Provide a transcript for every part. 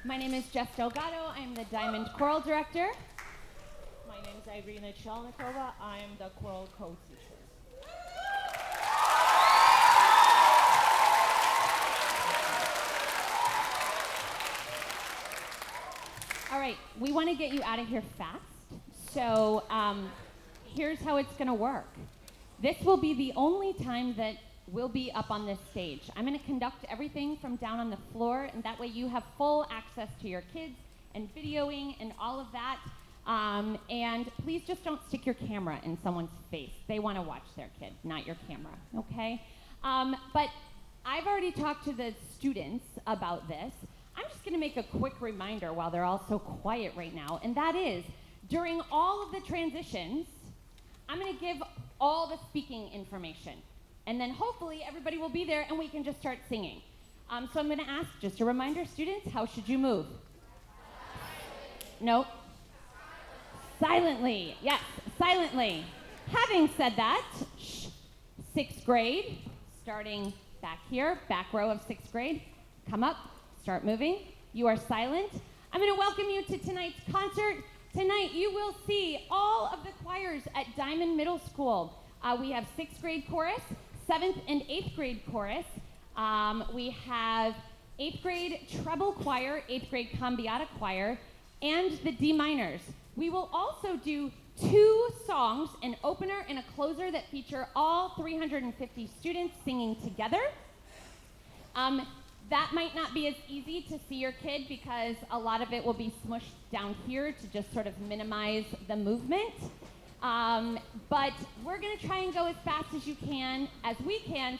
My name is Jess Delgado. I'm the Diamond Choral Director. My name is Irina Chelnikova. I am the choral co-teacher. All right, we want to get you out of here fast. So here's how it's going to work. This will be the only time that we'll be up on this stage. I'm going to conduct everything from down on the floor, and that way you have full access to your kids and videoing and all of that. And please just don't stick your camera in someone's face. They want to watch their kid, not your camera, okay? But I've already talked to the students about this. I'm just going to make a quick reminder while they're all so quiet right now, and that is, during all of the transitions, I'm going to give all the speaking information. And then hopefully everybody will be there and we can just start singing. So I'm going to ask, just a reminder, students, how should you move? No? Silently. Yes, silently. Having said that, sixth grade, starting back here, back row of sixth grade, come up, start moving. You are silent. I'm going to welcome you to tonight's concert. Tonight you will see all of the choirs at Diamond Middle School. We have sixth grade chorus, 7th and 8th grade chorus. We have 8th grade treble choir, 8th grade cambiata choir, and the D minors. We will also do 2 songs, an opener and a closer that feature all 350 students singing together. That might not be as easy to see your kid because a lot of it will be smushed down here to just sort of minimize the movement. But we're going to try and go as fast as we can,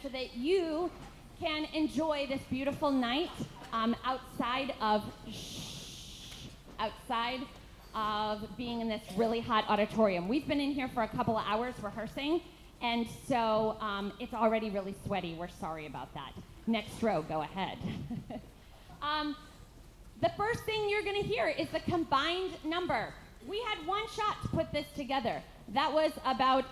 so that you can enjoy this beautiful night outside of being in this really hot auditorium. We've been in here for a couple of hours rehearsing, and so it's already really sweaty. We're sorry about that. Next row, go ahead. The first thing you're going to hear is the combined number. We had one shot to put this together. That was about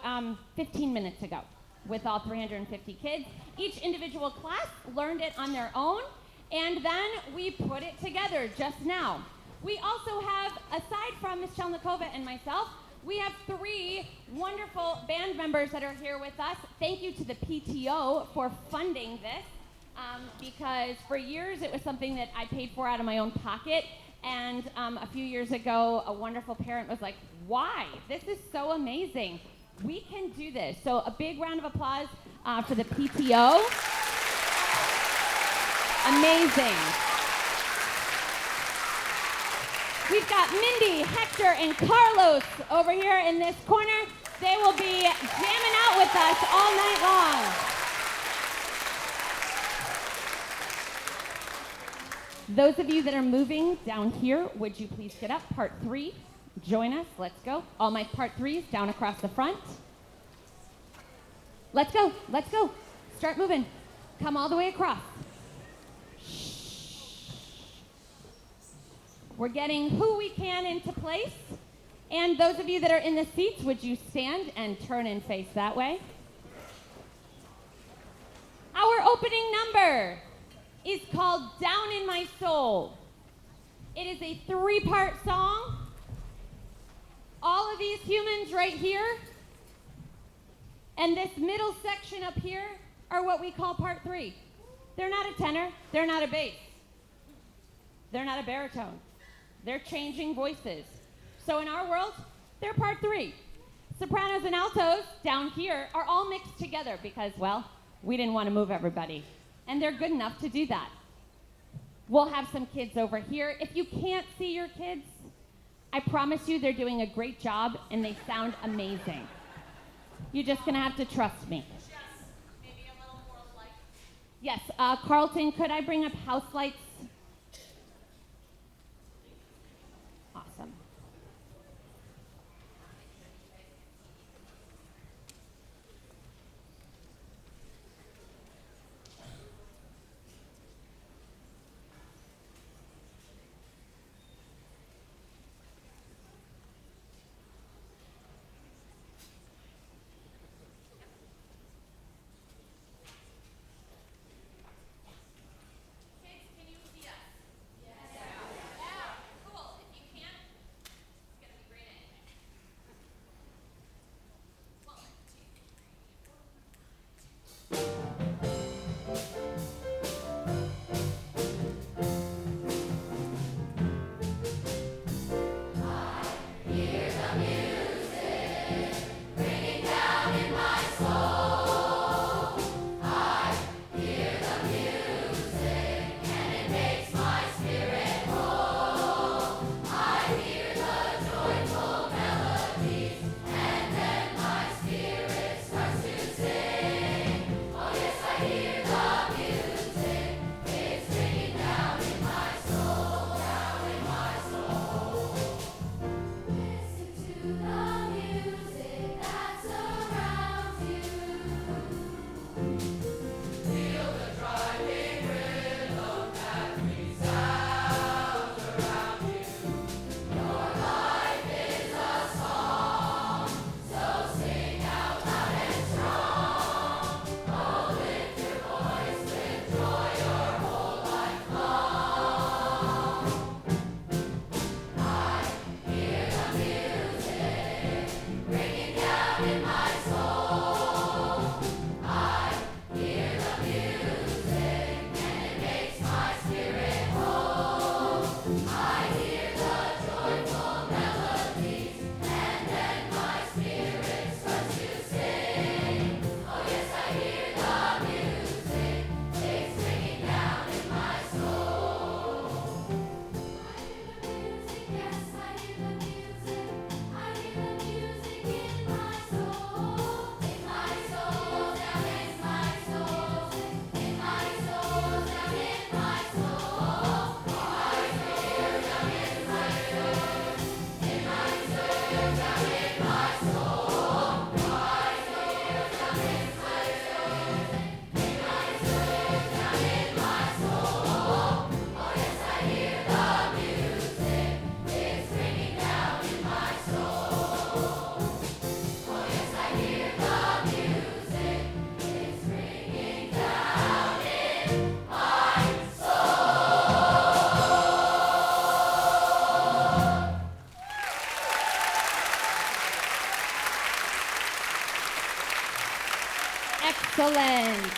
15 minutes ago with all 350 kids. Each individual class learned it on their own, and then we put it together just now. We also have, aside from Ms. Chelnikova and myself, we have 3 wonderful band members that are here with us. Thank you to the PTO for funding this, because for years it was something that I paid for out of my own pocket. And a few years ago, a wonderful parent was like, why? This is so amazing. We can do this. So a big round of applause for the PTO. Amazing. We've got Mindy, Hector, and Carlos over here in this corner. They will be jamming out with us all night long. Those of you that are moving down here, would you please get up? Part 3, join us, let's go. All my part 3s down across the front. Let's go, let's go. Start moving. Come all the way across. We're getting who we can into place. And those of you that are in the seats, would you stand and turn and face that way? Our opening number is called Down in My Soul. It is a 3-part song. All of these humans right here and this middle section up here are what we call part 3. They're not a tenor, they're not a bass, they're not a baritone. They're changing voices. So in our world, they're part 3. Sopranos and altos down here are all mixed together because, well, we didn't want to move everybody. And they're good enough to do that. We'll have some kids over here. If you can't see your kids, I promise you they're doing a great job and they sound amazing. You're just going to have to trust me. Yes, maybe a little more light. Yes, Carlton, could I bring up house lights? Awesome. Kids, can you Excellent.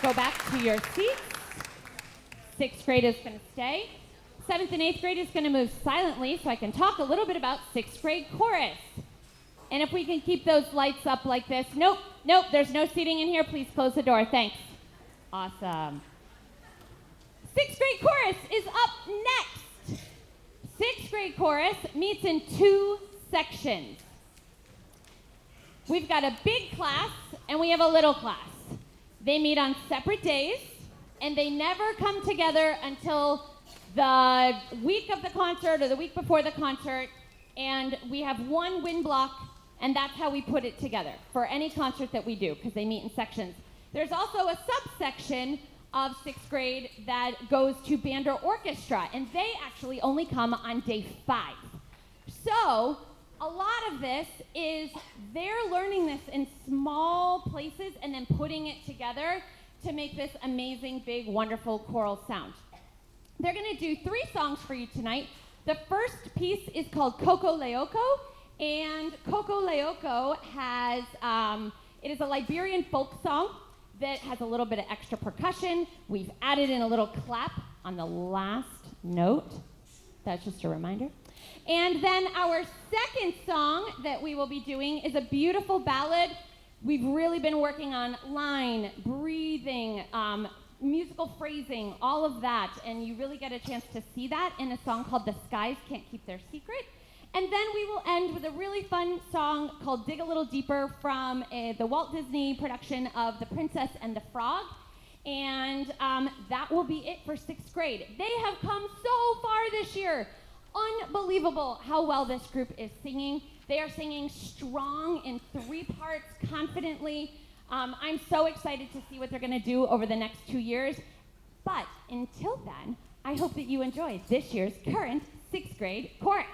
Go back to your seats. 6th grade is going to stay. 7th and 8th grade is going to move silently so I can talk a little bit about 6th grade chorus. And if we can keep those lights up like this. Nope, there's no seating in here. Please close the door. Thanks. Awesome. 6th grade chorus is up next. 6th grade chorus meets in 2 sections. We've got a big class and we have a little class. They meet on separate days and they never come together until the week of the concert or the week before the concert, and we have one win block, and that's how we put it together for any concert that we do, because they meet in sections. There's also a subsection of 6th grade that goes to band or orchestra, and they actually only come on day 5. So a lot of this is they're learning this in small places and then putting it together to make this amazing, big, wonderful choral sound. They're going to do 3 songs for you tonight. The first piece is called Coco Leoko, and Coco Leoko has, it is a Liberian folk song that has a little bit of extra percussion. We've added in a little clap on the last note. That's just a reminder. And then our second song that we will be doing is a beautiful ballad. We've really been working on line, breathing, musical phrasing, all of that, and you really get a chance to see that in a song called The Skies Can't Keep Their Secret. And then we will end with a really fun song called Dig a Little Deeper from the Walt Disney production of The Princess and the Frog. And that will be it for 6th grade. They have come so far this year. Unbelievable how well this group is singing. They are singing strong in 3 parts, confidently. I'm so excited to see what they're going to do over the next 2 years. But until then, I hope that you enjoy this year's current 6th grade chorus.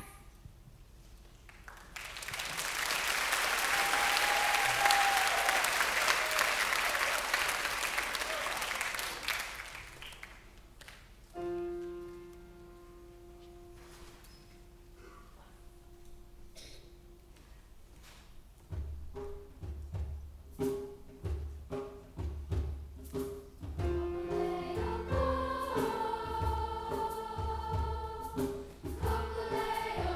Coco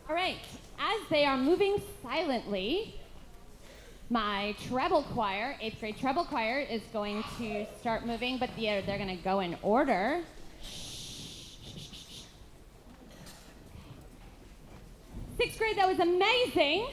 All right, as they are moving silently, my treble choir, 8th grade treble choir, is going to start moving, but they're going to go in order. 6th grade, that was amazing.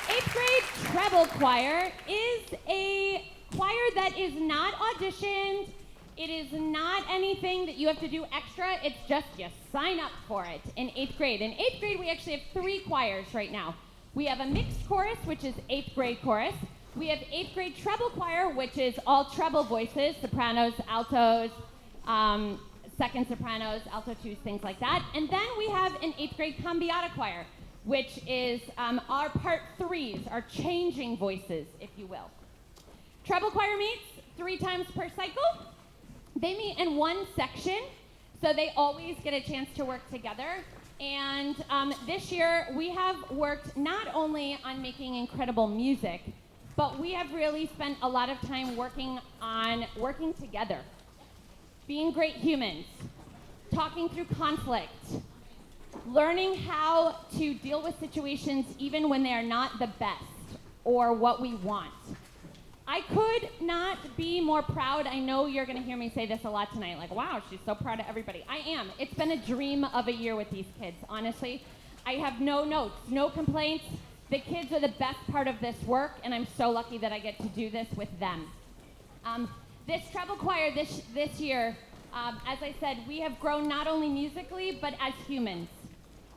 Eighth grade treble choir is a choir that is not auditioned. It is not anything that you have to do extra. It's just you sign up for it in 8th grade. In 8th grade, we actually have 3 choirs right now. We have a mixed chorus, which is 8th grade chorus. We have 8th grade treble choir, which is all treble voices, sopranos, altos, second sopranos, alto twos, things like that. And then we have an 8th grade cambiata choir, which is our part 3s, our changing voices, if you will. Treble choir meets 3 times per cycle. They meet in one section, so they always get a chance to work together. And this year, we have worked not only on making incredible music, but we have really spent a lot of time working together, being great humans, talking through conflict, learning how to deal with situations even when they are not the best or what we want. I could not be more proud. I know you're going to hear me say this a lot tonight, like, wow, she's so proud of everybody. I am. It's been a dream of a year with these kids, honestly. I have no notes, no complaints. The kids are the best part of this work, and I'm so lucky that I get to do this with them. This treble choir this year, as I said, we have grown not only musically, but as humans.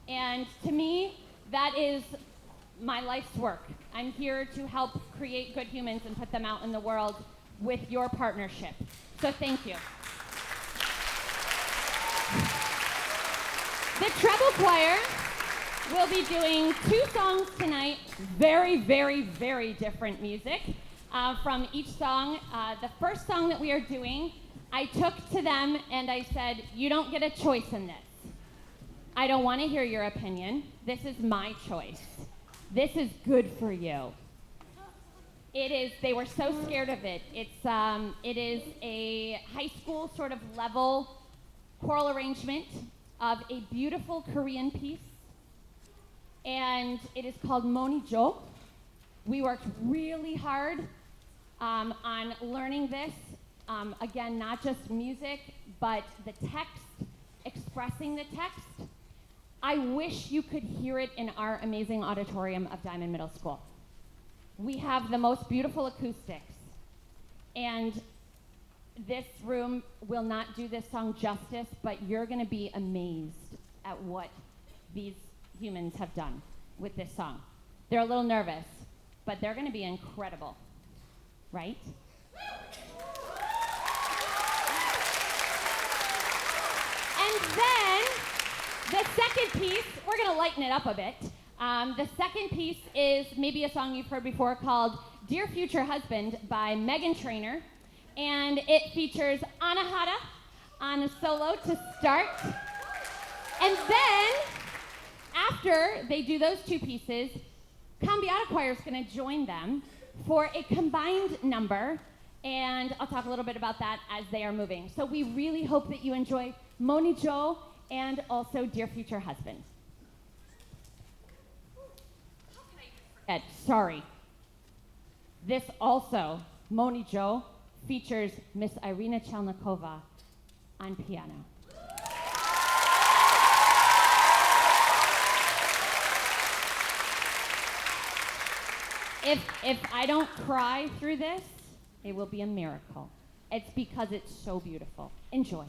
And to me, that is my life's work. I'm here to help create good humans and put them out in the world with your partnership. So thank you. The treble choir will be doing 2 songs tonight, very, very, very different music from each song. The first song that we are doing, I took to them and I said, you don't get a choice in this. I don't want to hear your opinion. This is my choice. This is good for you. It is, they were so scared of it. It is a high school sort of level choral arrangement of a beautiful Korean piece. And it is called Monijo. We worked really hard on learning this. Again, not just music, but the text, expressing the text. I wish you could hear it in our amazing auditorium of Diamond Middle School. We have the most beautiful acoustics. And this room will not do this song justice, but you're going to be amazed at what these humans have done with this song. They're a little nervous, but they're going to be incredible, right? And then the second piece, we're going to lighten it up a bit. The second piece is maybe a song you've heard before called Dear Future Husband by Megan Trainor. And it features Anahata on a solo to start. And then, after they do those 2 pieces, Cambiata Choir is going to join them for a combined number. And I'll talk a little bit about that as they are moving. So we really hope that you enjoy Monijo and also dear future husband. Sorry. This also, Moni Joe, features Miss Irina Chelnikova on piano. If I don't cry through this, it will be a miracle. It's because it's so beautiful. Enjoy.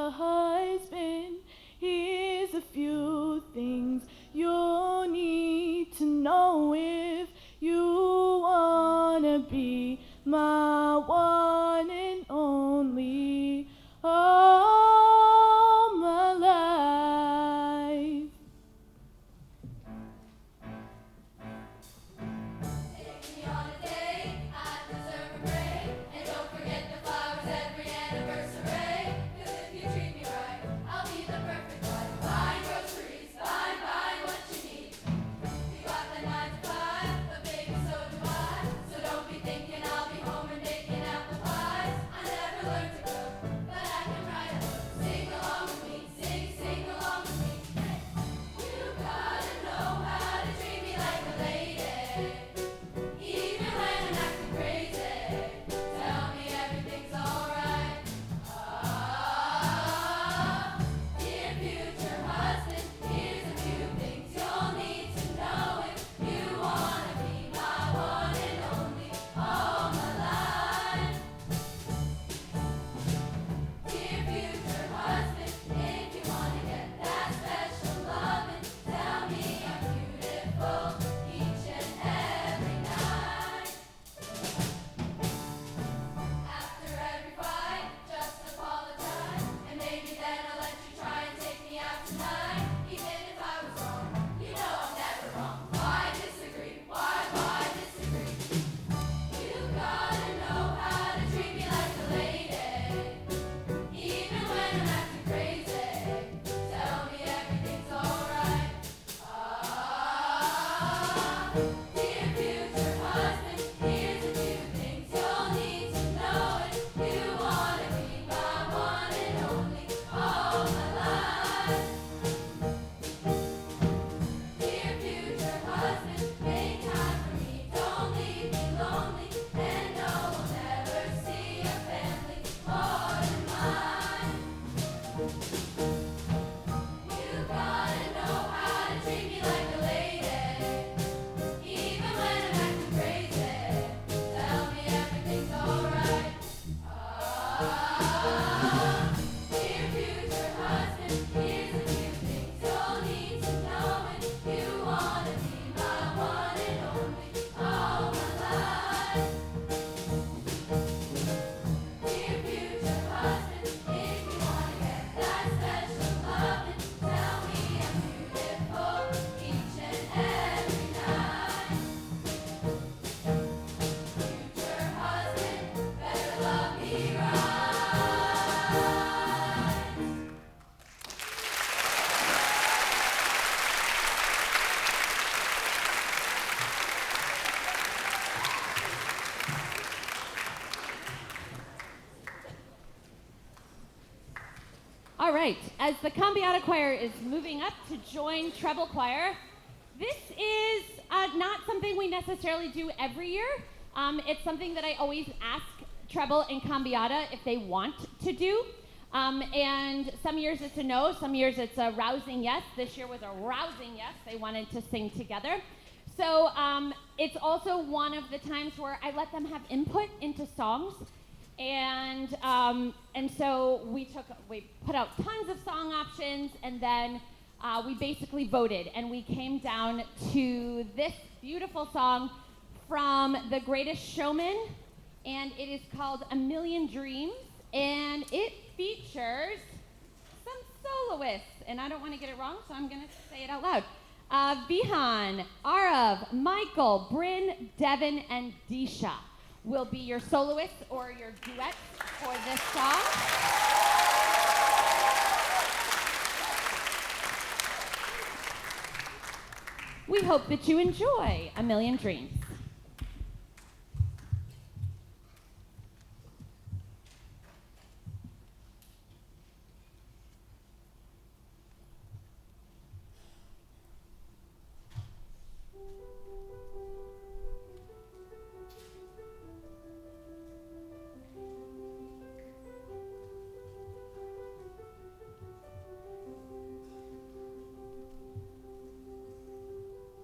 a husband. Here's a few things you'll need to know if you wanna be my one and only all my life. Take me on a date, I deserve a break. And don't forget the flowers every anniversary. 'Cause if you treat me right, I'll be the perfect wife. Buying groceries, buying what you need. You got the 9 to 5, but baby, so do I. So don't be thinking I'll be home and making apple pies. I never learned to cook, but I can write a book. Sing along with me, sing along with me. Hey, you gotta know how to treat me like a lady. Even when I'm acting crazy, tell me everything's alright. Ah, dear future husband, here's a few things you'll need to know if you wanna be my one and only all my life. Dear future husband, if you wanna get that special loving, tell me I'm beautiful each and every night. After every fight, just apologize, and maybe then I'll let you try and take me out tonight. Even if I was wrong, you know I'm never wrong. Why disagree? Why disagree? You gotta know how to treat me like a lady. Even when I'm acting crazy, tell me everything's alright. Ah, dear future husband, here's a few things you'll need to know if you wanna be my one and only all my life. Dear future husband, make time for me, don't leave me lonely, and no, I'll never see your family more than mine. You gotta know how to treat me like a lady, even when I'm acting crazy. Tell me everything's alright. Ah, dear future husband, here's a few things you'll need to know if you wanna be my one and only all my life. Dear future husband, if you wanna get that special loving, tell me I'm beautiful each and every night. Future husband, better love me right. All right, as the Cambiata Choir is moving up to join Treble Choir, this is not something we necessarily do every year. It's something that I always ask Treble and Cambiata if they want to do. And some years it's a no, some years it's a rousing yes. This year was a rousing yes. They wanted to sing together. So it's also one of the times where I let them have input into songs. And so we put out tons of song options, and then we basically voted, and we came down to this beautiful song from The Greatest Showman, and it is called A Million Dreams, and it features some soloists, and I don't want to get it wrong, so I'm going to say it out loud. Vihan, Arav, Michael, Bryn, Devin, and Disha will be your soloists or your duets for this song. We hope that you enjoy A Million Dreams.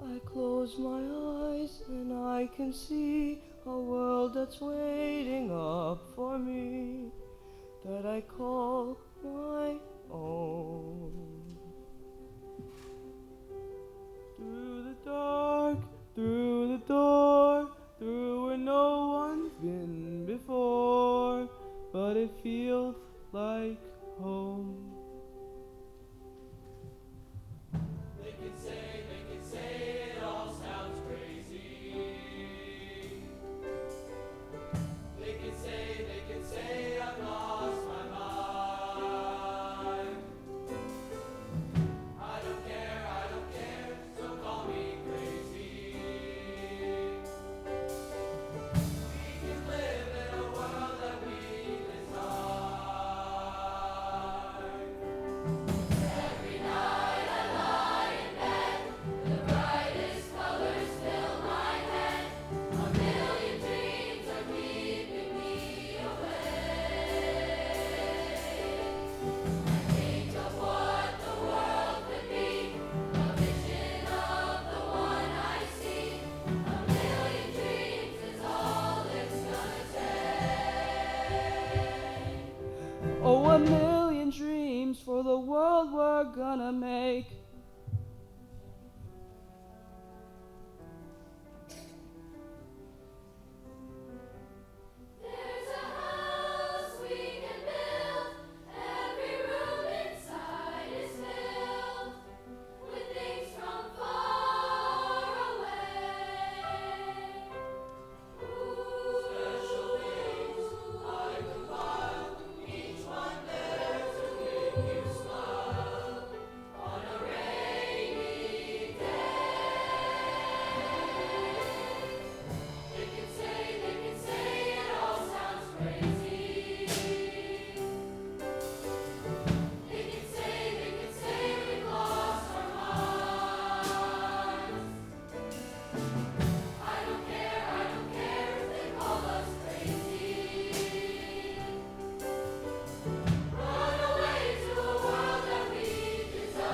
I close my eyes and I can see a world that's waiting up for me, that I call my own. Through the dark, through the door, through where no one's been before, but it feels like home. They can say it all sounds crazy. They can say I've lost my mind. I don't care, so call me crazy. We can live in a world that we design. Every night I lie in bed, the brightest colors fill my head. A million dreams are keeping me awake. I think of what the world could be, a vision of the one I see. A million dreams is all it's gonna take. Oh, a million dreams for the world we're gonna make. There's a house we can build. Every room inside is filled with things from far away. Special things I compile, each one there to make you smile on a rainy day. They can say it all sounds crazy. They can say we've lost our minds. I don't care if they call us crazy. Run away to a world that we design.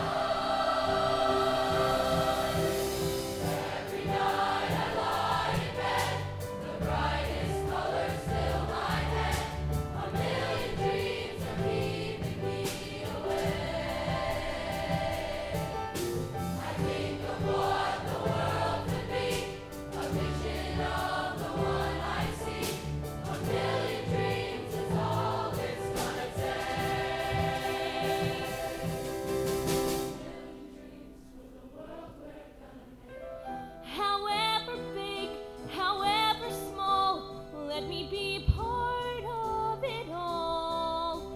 Every night I lie in bed, the brightest colors fill my head. A million dreams are keeping me awake. I think of what the world could be, a vision of the one I see. A million dreams is all it's gonna take. However big, however small, let me be part of it all.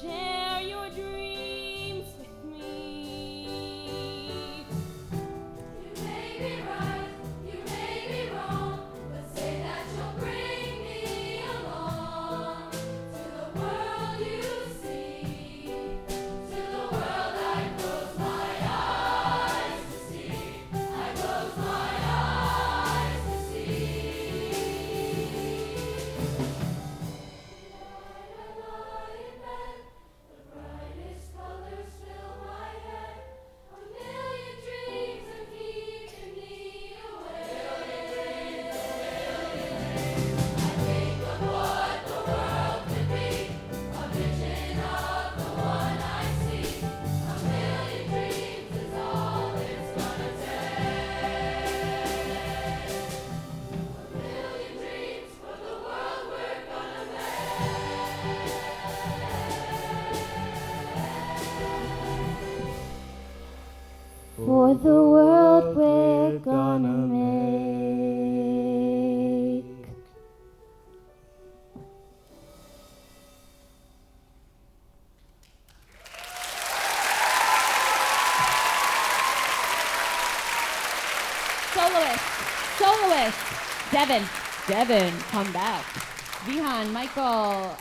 Share your dreams with me. You may be right, you may be wrong, but say that you'll bring me along to the world you see, to the world I close my eyes to see. I close my eyes to see. Tonight I lie in bed, the brightest colors fill my head. A million dreams are keeping me awake. I think of what the world could be, a vision of the one I see. A million dreams is all it's gonna take. A million dreams for the world we're gonna For the world we're gonna make. Soloist. Devin, come back. Vihan, Michael,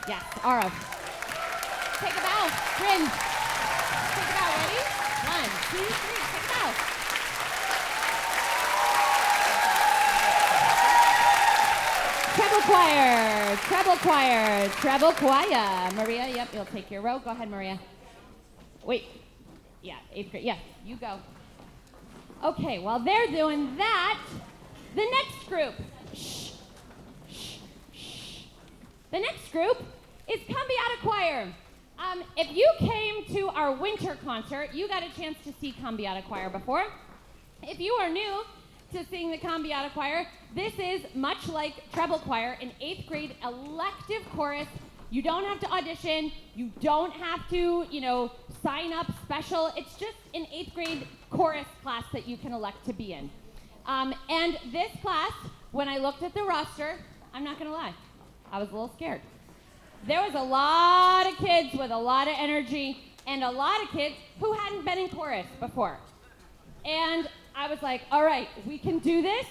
yes, Arav. Take a bow. Bryn. Take a bow. Ready? 1, 2, 3. Take a bow. Treble choir. Maria, yep, you'll take your row. Go ahead, Maria. Wait. Yeah, 8th grade. Yeah, you go. Okay, while they're doing that, the next group. The next group is Cambiata Choir. If you came to our winter concert, you got a chance to see Cambiata Choir before. If you are new to sing the Cambiata Choir, this is much like treble choir, an 8th grade elective chorus. You don't have to audition. You don't have to, sign up special. It's just an 8th grade chorus class that you can elect to be in. And this class, when I looked at the roster, I'm not going to lie, I was a little scared. There was a lot of kids with a lot of energy and a lot of kids who hadn't been in chorus before. And I was like, all right, we can do this.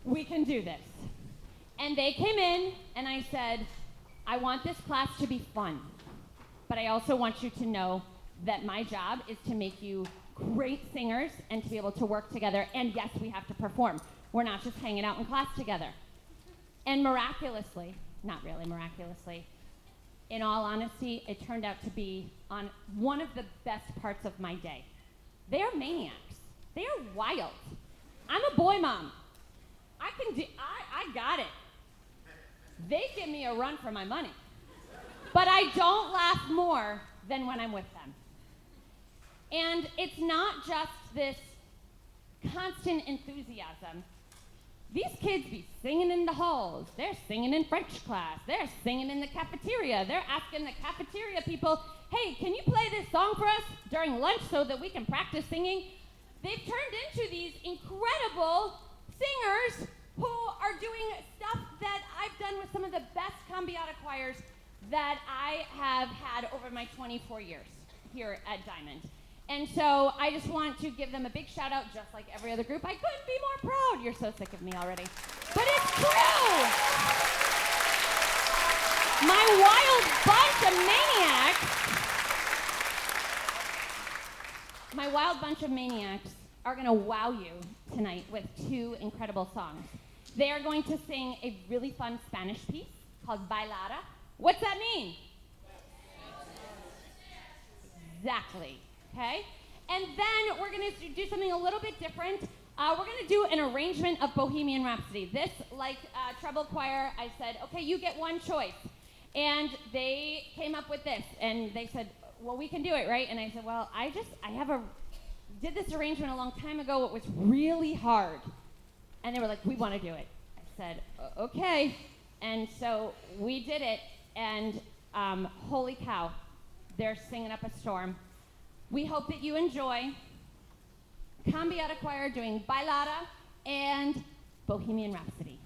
We can do this. And they came in and I said, I want this class to be fun, but I also want you to know that my job is to make you great singers and to be able to work together. And yes, we have to perform. We're not just hanging out in class together. And miraculously, not really miraculously, in all honesty, it turned out to be on one of the best parts of my day. They are maniacs. They are wild. I'm a boy mom. I got it. They give me a run for my money. But I don't laugh more than when I'm with them. And it's not just this constant enthusiasm. These kids be singing in the halls. They're singing in French class. They're singing in the cafeteria. They're asking the cafeteria people, hey, can you play this song for us during lunch so that we can practice singing? They've turned into these incredible singers who are doing stuff that I've done with some of the best Cambiata choirs that I have had over my 24 years here at Diamond. And so I just want to give them a big shout out, just like every other group. I couldn't be more proud. You're so sick of me already. But it's true. My wild bunch of maniacs are going to wow you tonight with 2 incredible songs. They are going to sing a really fun Spanish piece called Bailada. What's that mean? Exactly. Okay? And then we're going to do something a little bit different. We're going to do an arrangement of Bohemian Rhapsody. This, like treble choir, I said, okay, you get one choice. And they came up with this. And they said, well, we can do it, right? And I said, well, I did this arrangement a long time ago. It was really hard. And they were like, we want to do it. I said, okay. And so we did it. And holy cow, they're singing up a storm. We hope that you enjoy Cambiata Choir doing Bailada and Bohemian Rhapsody.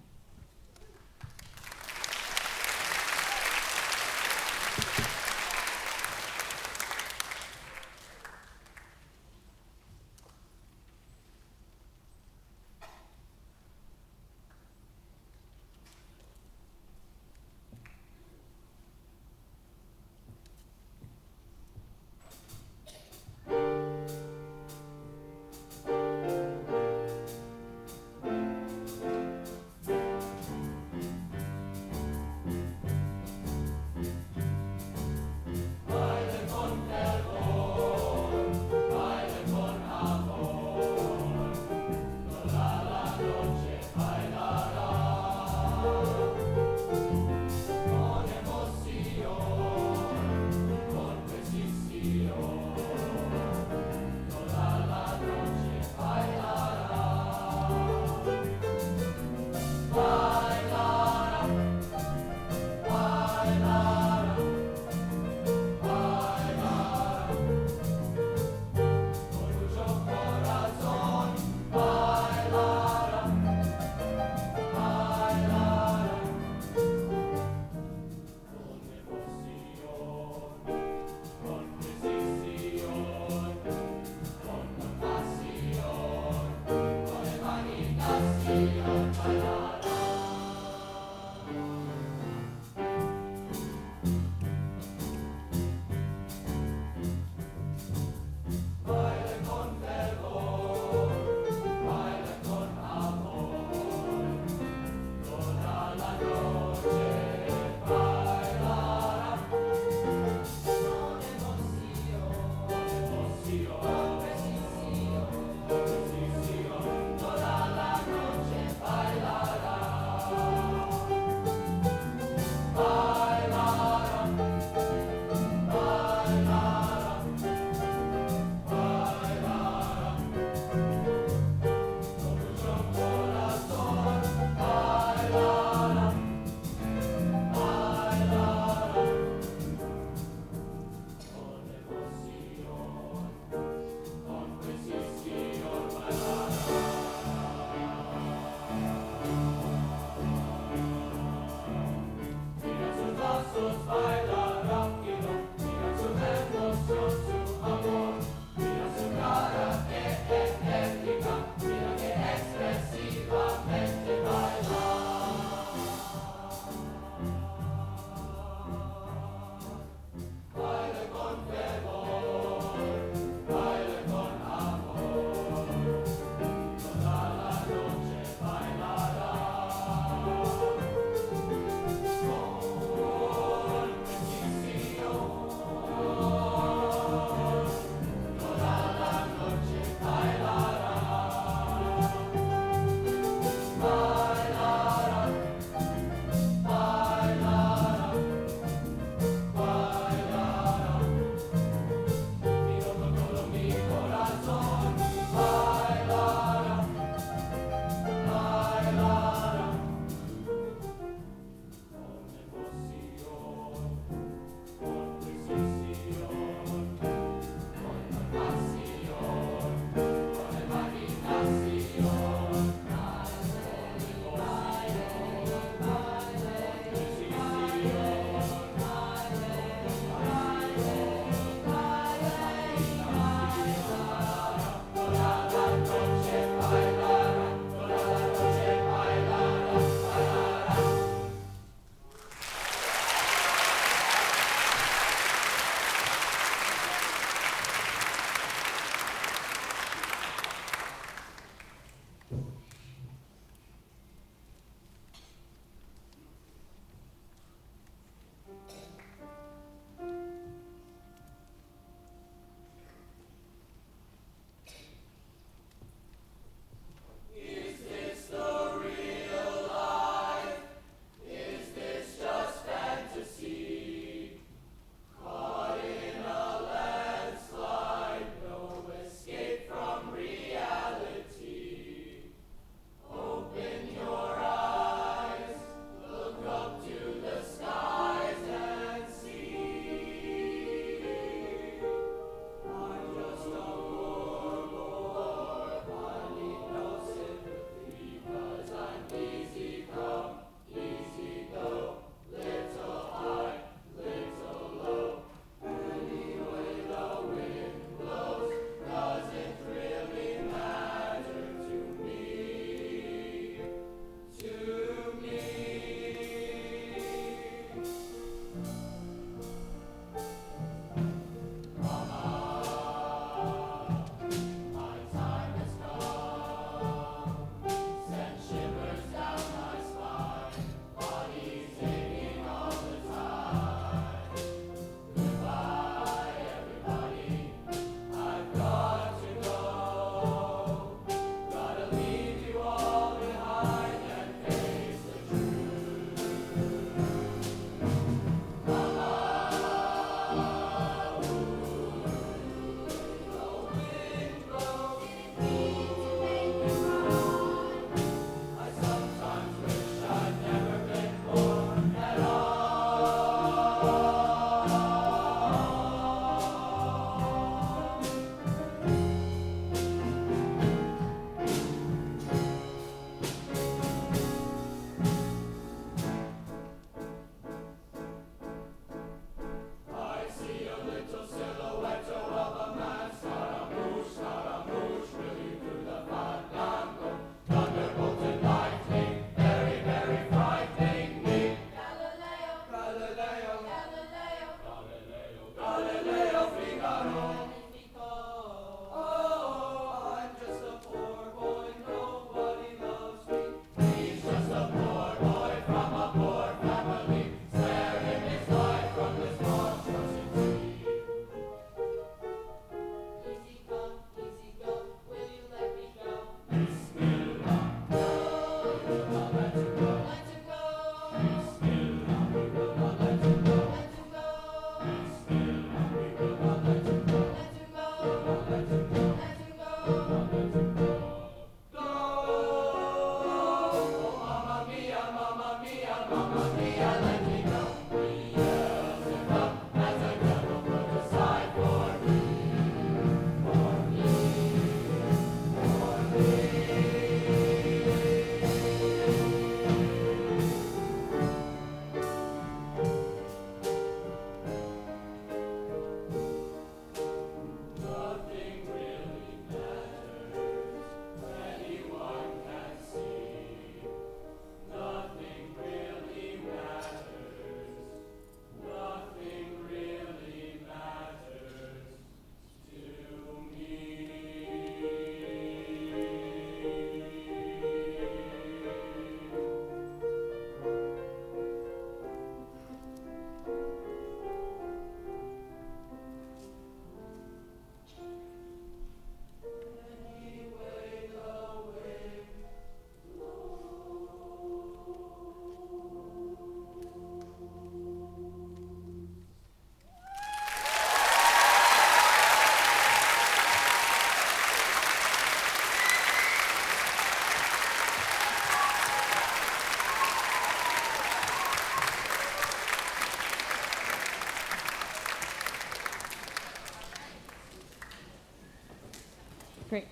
grade,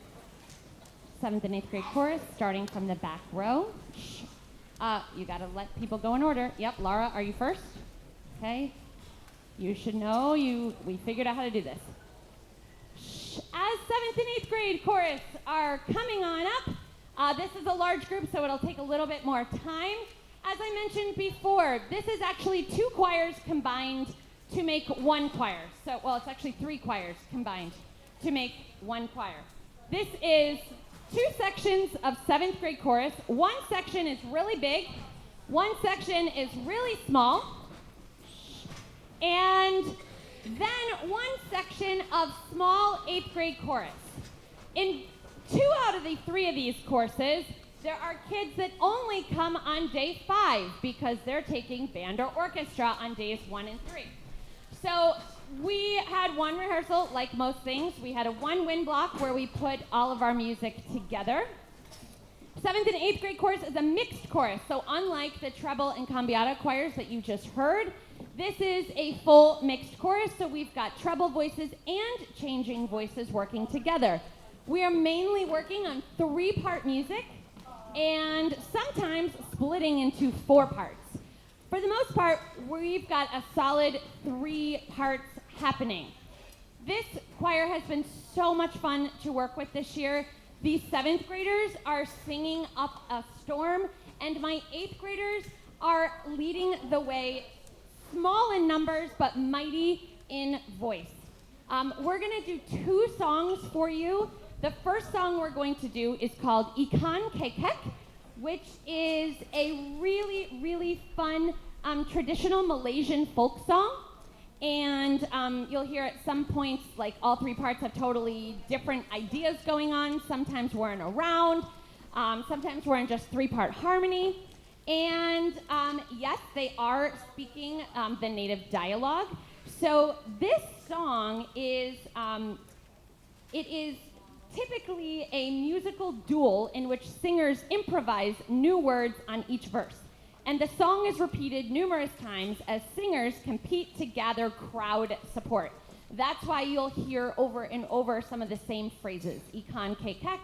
7th and 8th grade chorus, starting from the back row. Shh. You gotta let people go in order. Yep, Laura, are you first? Okay. You should know, we figured out how to do this. Shh. As 7th and 8th grade chorus are coming on up, this is a large group, so it'll take a little bit more time. As I mentioned before, this is actually 2 choirs combined to make 1 choir. So, well, it's actually 3 choirs combined to make 1 choir. This is 2 sections of 7th grade chorus. 1 section is really big, 1 section is really small, and then 1 section of small 8th grade chorus. In 2 out of the 3 of these courses, there are kids that only come on day 5 because they're taking band or orchestra on days 1 and 3. So we had 1 rehearsal, like most things. We had a 1 wind block where we put all of our music together. 7th and 8th grade chorus is a mixed chorus. So unlike the treble and cambiata choirs that you just heard, this is a full mixed chorus. So we've got treble voices and changing voices working together. We are mainly working on 3-part music and sometimes splitting into 4 parts. For the most part, we've got a solid 3 parts happening. This choir has been so much fun to work with this year. These 7th graders are singing up a storm, and my 8th graders are leading the way, small in numbers, but mighty in voice. We're gonna do 2 songs for you. The first song we're going to do is called Ikan Kekek, which is a really, really fun traditional Malaysian folk song. And you'll hear at some points, like all 3 parts have totally different ideas going on. Sometimes we're in a round, sometimes we're in just 3-part harmony. And yes, they are speaking the native dialogue. So this song is, it is typically a musical duel in which singers improvise new words on each verse. And the song is repeated numerous times as singers compete to gather crowd support. That's why you'll hear over and over some of the same phrases. Ikan kekek,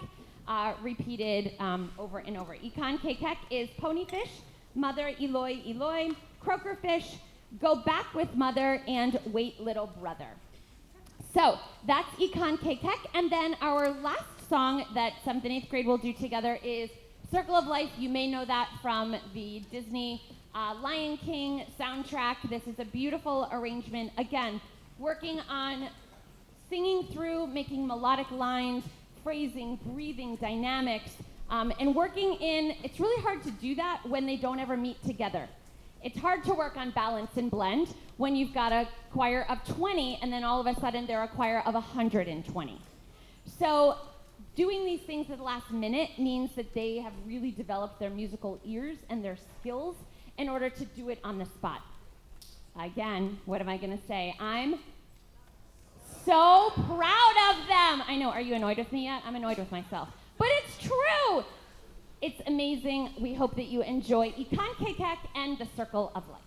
repeated over and over. Ikan kekek is ponyfish, mother Eloy Eloy, croakerfish, go back with mother, and wait little brother. So that's Ikan Kekek, and then our last song that 7th and 8th grade will do together is Circle of Life. You may know that from the Disney Lion King soundtrack. This is a beautiful arrangement. Again, working on singing through, making melodic lines, phrasing, breathing, dynamics, and working in, it's really hard to do that when they don't ever meet together. It's hard to work on balance and blend when you've got a choir of 20 and then all of a sudden they're a choir of 120. So doing these things at the last minute means that they have really developed their musical ears and their skills in order to do it on the spot. Again, what am I gonna say? I'm so proud of them. I know, are you annoyed with me yet? I'm annoyed with myself. But it's true. It's amazing. We hope that you enjoy Ikan Kekek and the Circle of Life.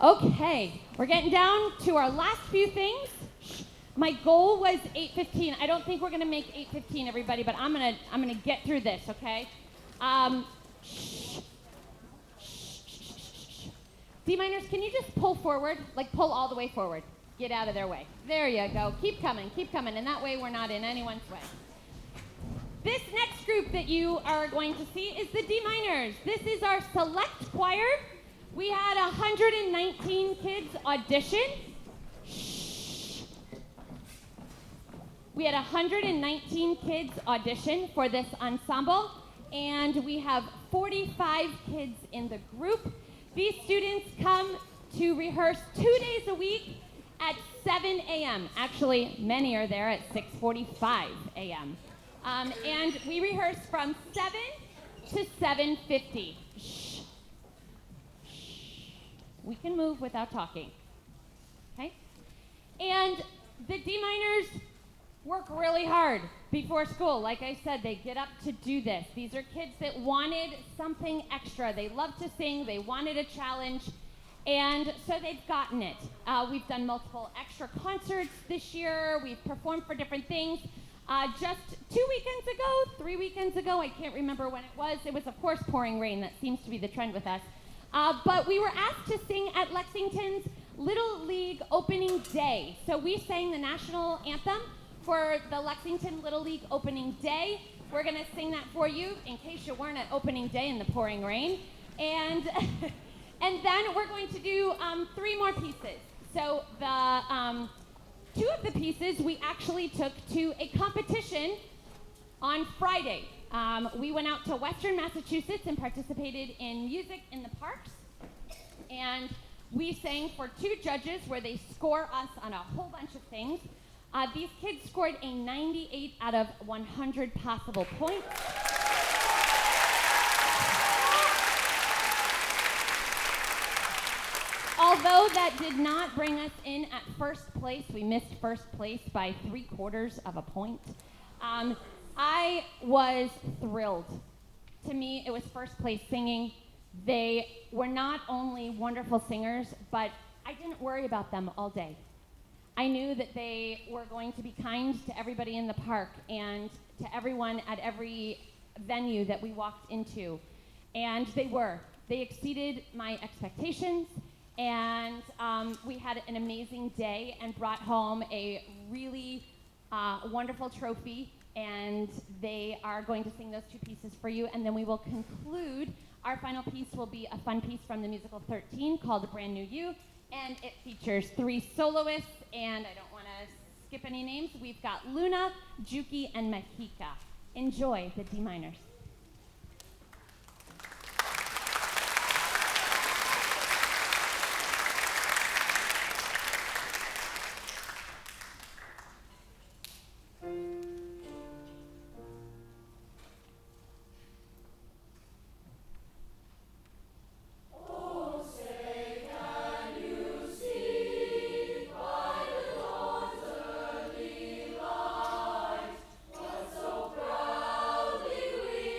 Okay, we're getting down to our last few things. My goal was 8:15. I don't think we're gonna make 8:15, everybody, but I'm gonna get through this, okay? D-minors, can you just pull forward? Like pull all the way forward. Get out of their way. There you go. Keep coming, and that way we're not in anyone's way. This next group that you are going to see is the D-minors. This is our select choir. We had 119 kids audition. We had 119 kids audition for this ensemble, and we have 45 kids in the group. These students come to rehearse 2 days a week at 7 a.m. Actually, many are there at 6:45 a.m. And we rehearse from 7 to 7:50. Shh. We can move without talking, okay? And the D-minors work really hard before school. Like I said, they get up to do this. These are kids that wanted something extra. They love to sing, they wanted a challenge, and so they've gotten it. We've done multiple extra concerts this year. We've performed for different things. Just 3 weekends ago, I can't remember when it was of course pouring rain. That seems to be the trend with us. But we were asked to sing at Lexington's Little League opening day. So we sang the national anthem for the Lexington Little League opening day. We're gonna sing that for you in case you weren't at opening day in the pouring rain. And, and then we're going to do 3 more pieces. So the 2 of the pieces we actually took to a competition on Friday. We went out to Western Massachusetts and participated in Music in the Parks. And we sang for 2 judges where they score us on a whole bunch of things. These kids scored a 98 out of 100 possible points. Although that did not bring us in at first place, we missed first place by 3/4 of a point. I was thrilled. To me, it was first place singing. They were not only wonderful singers, but I didn't worry about them all day. I knew that they were going to be kind to everybody in the park and to everyone at every venue that we walked into. And they were. They exceeded my expectations, and we had an amazing day and brought home a really wonderful trophy, and they are going to sing those 2 pieces for you, and then we will conclude. Our final piece will be a fun piece from the musical 13 called Brand New You, and it features 3 soloists, and I don't want to skip any names. We've got Luna, Juki, and Mahika. Enjoy the D-minors. Proudly we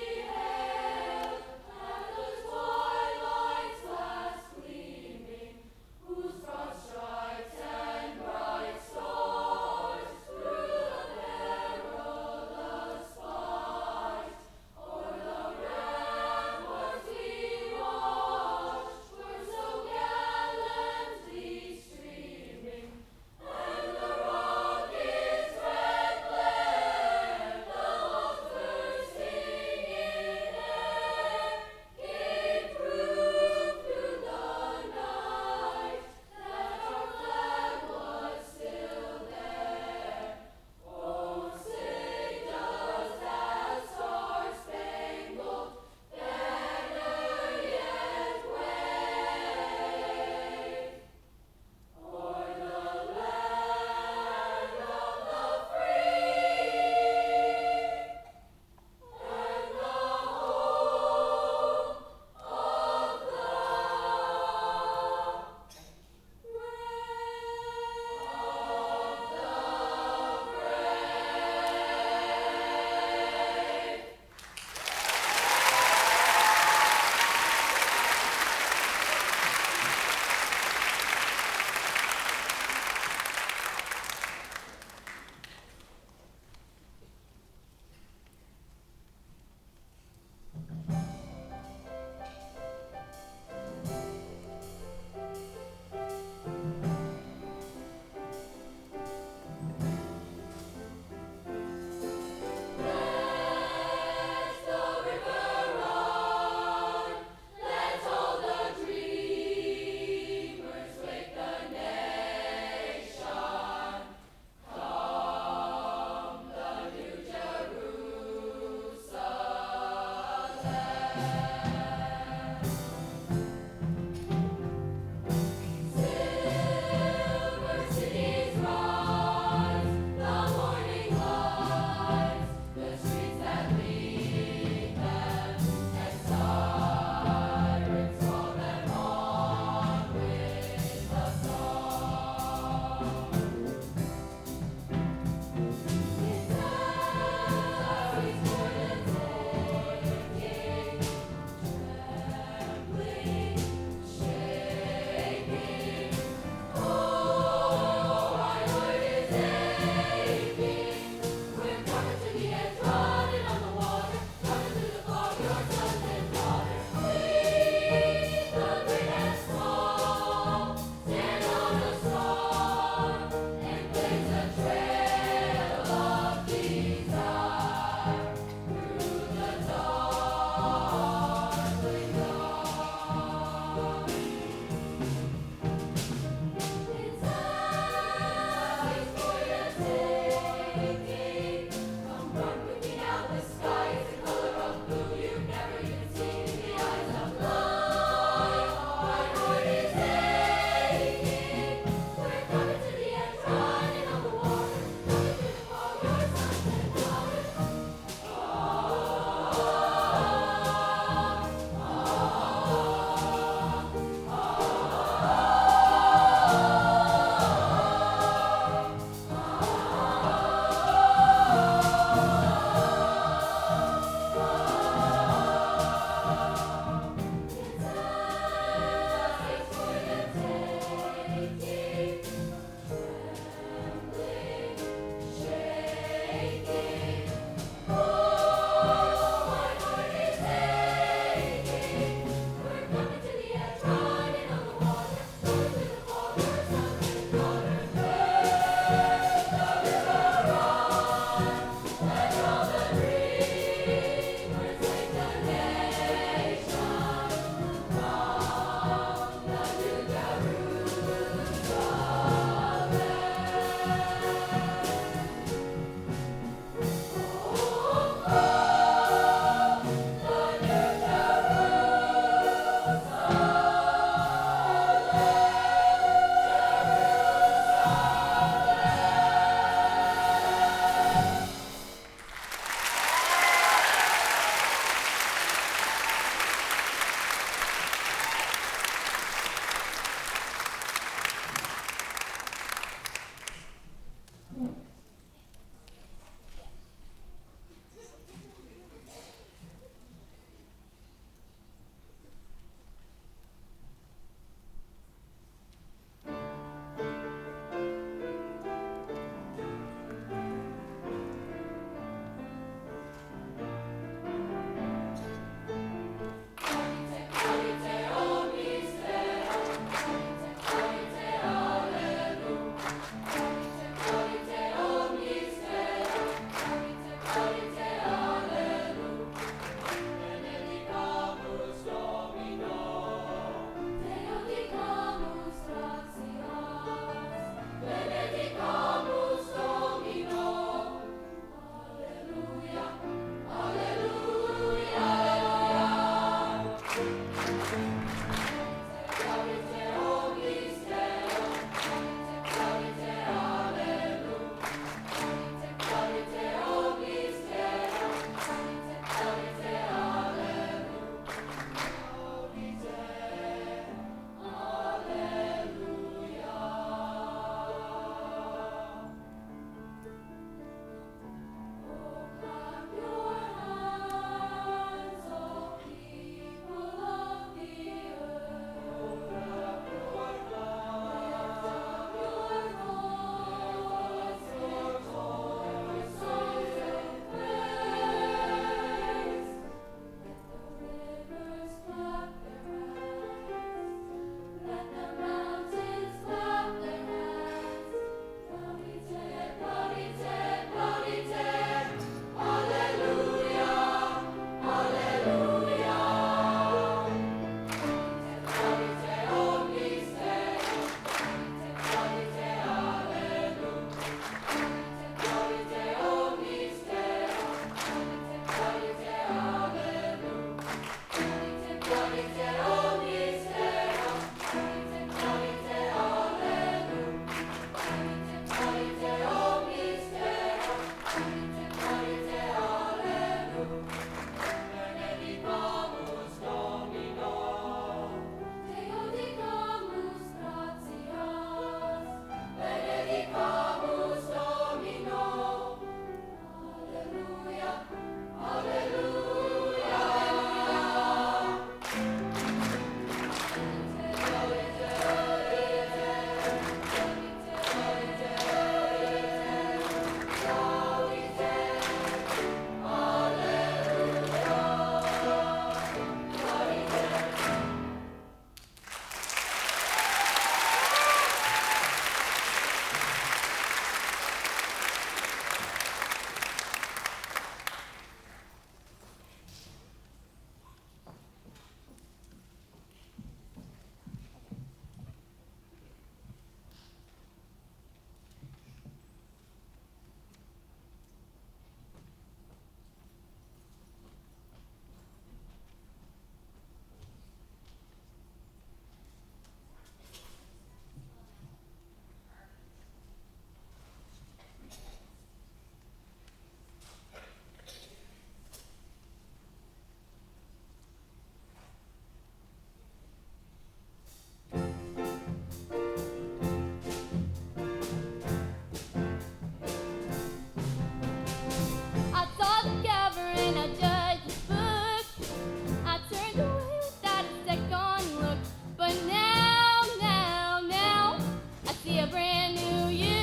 see a brand new you.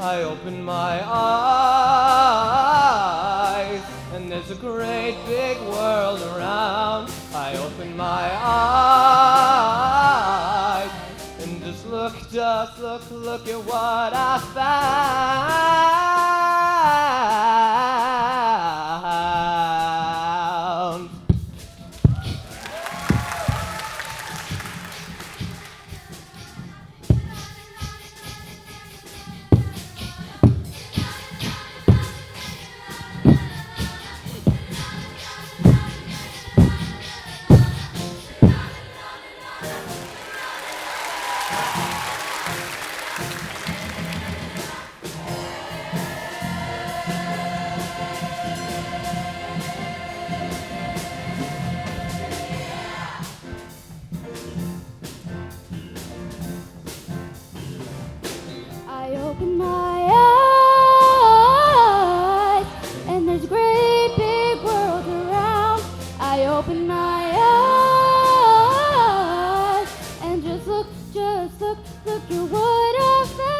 I open my eyes, and there's a great big world around. I open my eyes, and just look at what I found. I open my eyes, and there's a great big world around. I open my eyes, and just look at what I found.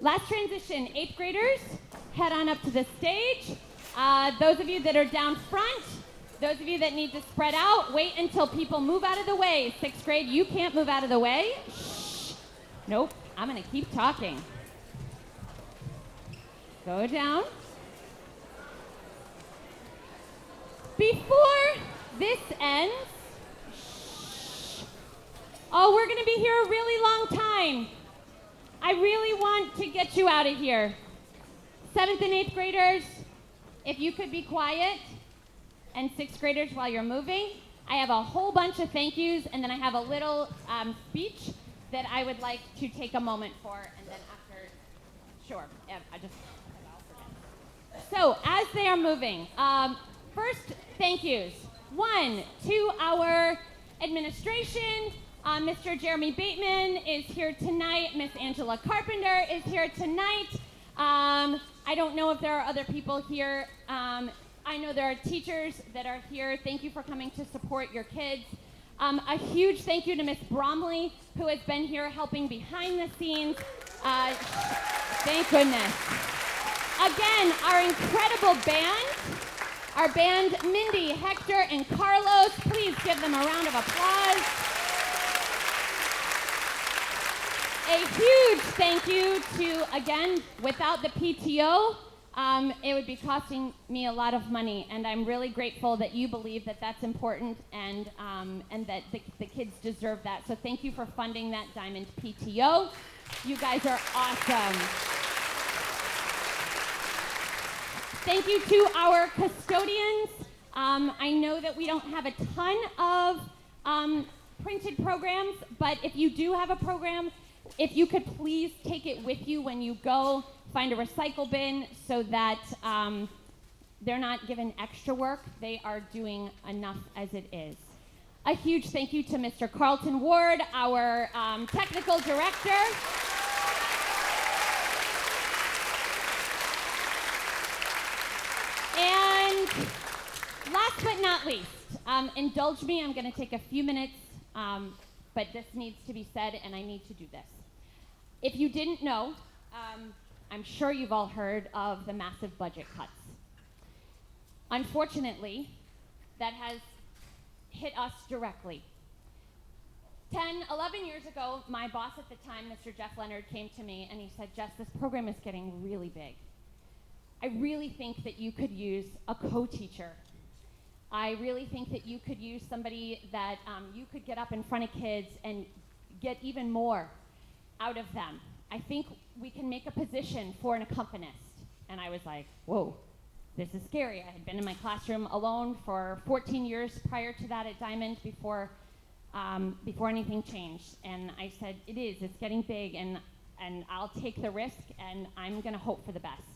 Last transition, 8th graders, head on up to the stage. Those of you that are down front, those of you that need to spread out, wait until people move out of the way. 6th grade, you can't move out of the way. Shh. Nope, I'm gonna keep talking. Go down. Before this ends, oh, we're gonna be here a really long time. I really want to get you out of here. 7th and 8th graders, if you could be quiet, and 6th graders while you're moving. I have a whole bunch of thank yous, and then I have a little speech that I would like to take a moment for, and then after, sure, yeah, I'll forget. So, as they are moving, first thank yous. 1, to our administration. Mr. Jeremy Bateman is here tonight. Miss Angela Carpenter is here tonight. I don't know if there are other people here. I know there are teachers that are here. Thank you for coming to support your kids. A huge thank you to Miss Bromley, who has been here helping behind the scenes. Thank goodness. Again, our incredible band, Mindy, Hector, and Carlos. Please give them a round of applause. A huge thank you to, again, without the PTO, it would be costing me a lot of money, and I'm really grateful that you believe that that's important and that the kids deserve that. So thank you for funding that Diamond PTO. You guys are awesome. Thank you to our custodians. I know that we don't have a ton of printed programs, but if you do have a program, if you could please take it with you when you go, find a recycle bin so that They're not given extra work. They are doing enough as it is. A huge thank you to Mr. Carlton Ward, our technical director. And last but not least, indulge me, I'm going to take a few minutes, but this needs to be said, and I need to do this. If you didn't know, I'm sure you've all heard of the massive budget cuts. Unfortunately, that has hit us directly. 10, 11 years ago, my boss at the time, Mr. Jeff Leonard, came to me and he said, Jess, this program is getting really big. I really think that you could use a co-teacher. I really think that you could use somebody that you could get up in front of kids and get even more out of them. I think we can make a position for an accompanist. And I was like, whoa, this is scary. I had been in my classroom alone for 14 years prior to that at Diamond before anything changed. And I said, it is, it's getting big, and I'll take the risk, and I'm gonna hope for the best.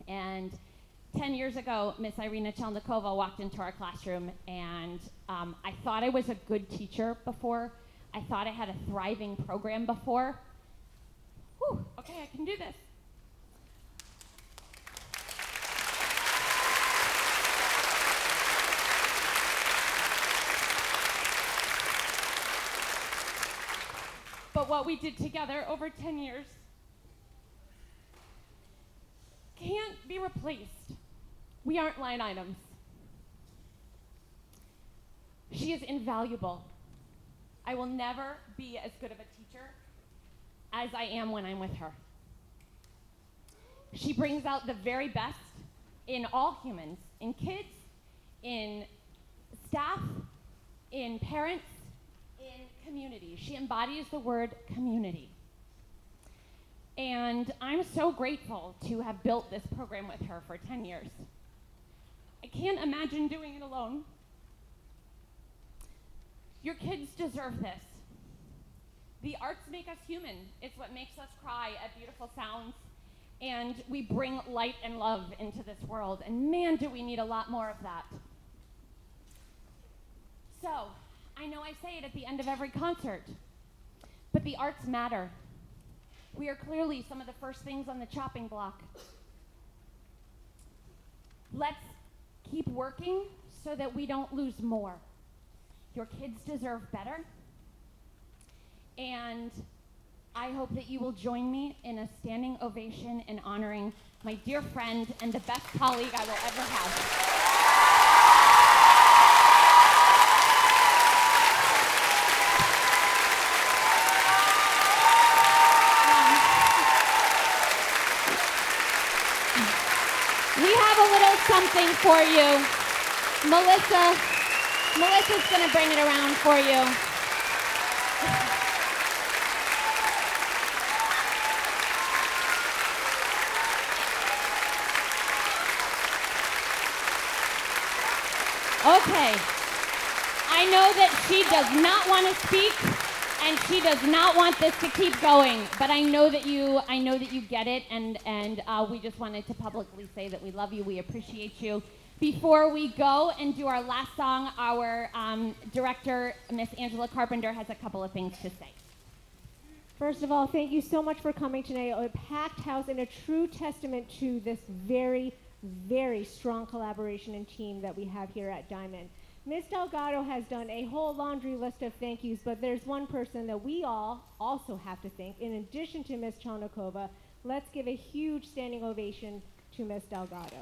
And 10 years ago, Miss Irina Chelnikova walked into our classroom, and I thought I was a good teacher before. I thought I had a thriving program before. Whew, okay, I can do this. But what we did together over 10 years can't be replaced. We aren't line items. She is invaluable. I will never be as good of a teacher as I am when I'm with her. She brings out the very best in all humans, in kids, in staff, in parents, in community. She embodies the word community. And I'm so grateful to have built this program with her for 10 years. I can't imagine doing it alone. Your kids deserve this. The arts make us human. It's what makes us cry at beautiful sounds. And we bring light and love into this world. And man, do we need a lot more of that. So, I know I say it at the end of every concert, but the arts matter. We are clearly some of the first things on the chopping block. Let's keep working so that we don't lose more. Your kids deserve better. And I hope that you will join me in a standing ovation in honoring my dear friend and the best colleague I will ever have. We have a little something for you. Melissa's gonna bring it around for you. Okay. I know that she does not want to speak, and she does not want this to keep going, but I know that you get it, and we just wanted to publicly say that we love you, we appreciate you. Before we go and do our last song, our director, Miss Angela Carpenter, has a couple of things to say. First of all, thank you so much for coming today. A packed house and a true testament to this very, very strong collaboration and team that we have here at Diamond. Ms. Delgado has done a whole laundry list of thank yous, but there's one person that we all also have to thank. In addition to Ms. Chelnikova, let's give a huge standing ovation to Ms. Delgado.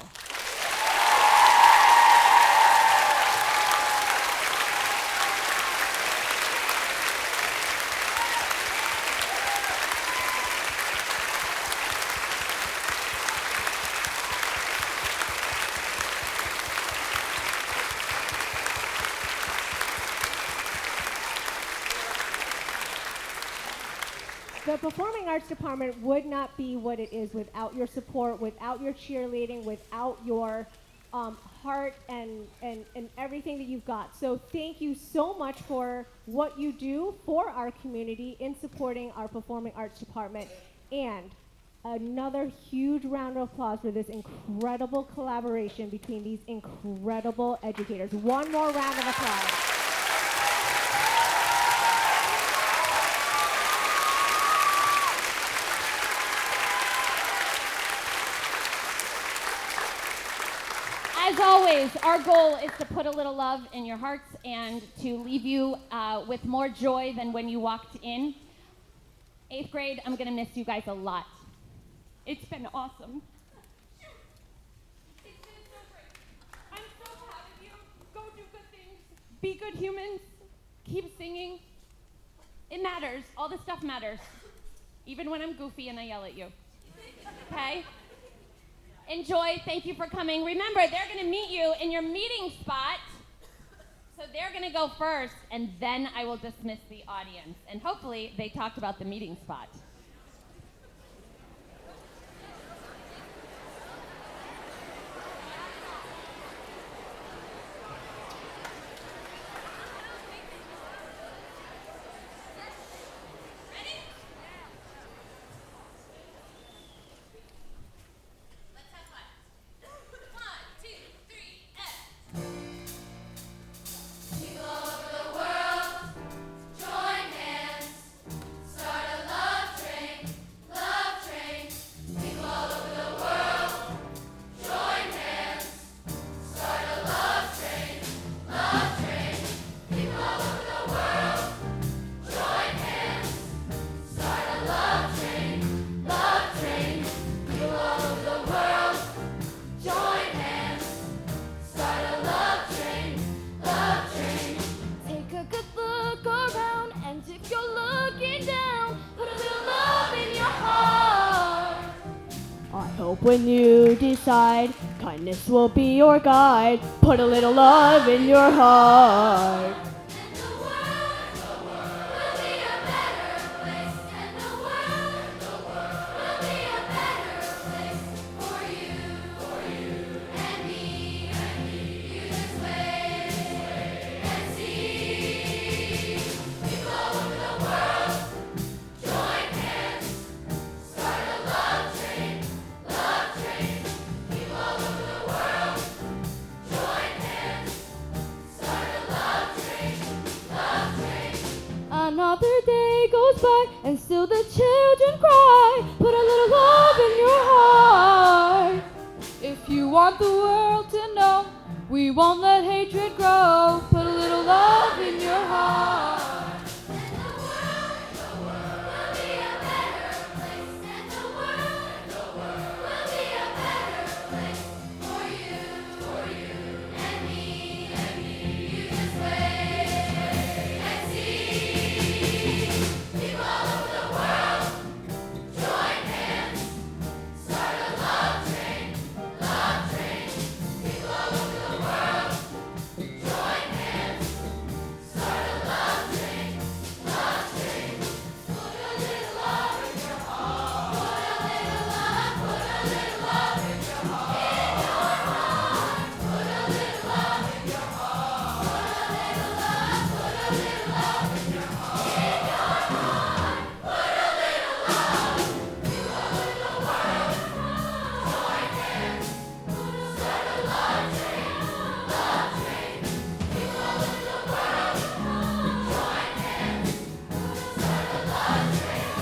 The Performing Arts Department would not be what it is without your support, without your cheerleading, without your heart and everything that you've got. So thank you so much for what you do for our community in supporting our Performing Arts Department. And Another huge round of applause for this incredible collaboration between these incredible educators. One more round of applause. As always, our goal is to put a little love in your hearts and to leave you with more joy than when you walked in. 8th grade, I'm going to miss you guys a lot. It's been awesome. It's been so great. I'm so proud of you. Go do good things. Be good humans. Keep singing. It matters. All this stuff matters. Even when I'm goofy and I yell at you. Okay? Enjoy. Thank you for coming. Remember, they're going to meet you in your meeting spot. So they're going to go first, and then I will dismiss the audience. And hopefully they talked about the meeting spot. People all over the world, join hands, start a love train, love train. People all over the world, join hands, start a love train, love train. People all over the world, join hands, start a love train, love train. People all over the world, join hands, start a love train, love train. Take a good look around, and if you're looking down, put a little love in your heart. I hope when you decide kindness will be your guide, put a little love in your heart. And the world will be a better place. And the world will be a better place for you and me. You just wait and see. People all over the world, join hands, start a love train, love train. People all over the world, join hands, start a love train, love train. Another day goes by, and still the children cry. Put a little love in your heart. If you want the world to know, we won't let hatred grow. Put a little love in your heart. And the world will be a better place. And the world will be a better place for you and me. You just wait and see. People all over the world, join hands, start a love train, love train. People all over the world, join hands, start a love train, love train. Put a little love in your heart. Put a little love in your heart. Put a little love in your heart. Put a little love in your heart. In your heart. Put a little love. People all over the world, join hands, start a love train, love train. People all over the world, join hands, start a love train,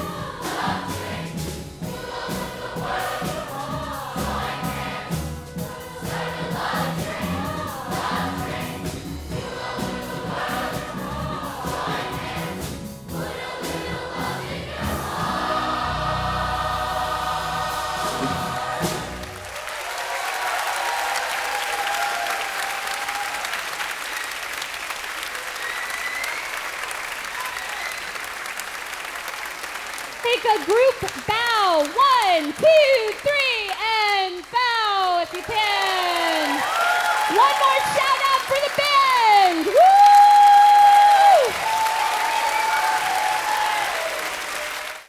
love train. People all over the world, join hands, start a love train, love train. People all over the world, join hands, put a little love in your Take a group bow. 1, 2, 3, and bow if you can. One more shout out for the band. Woo!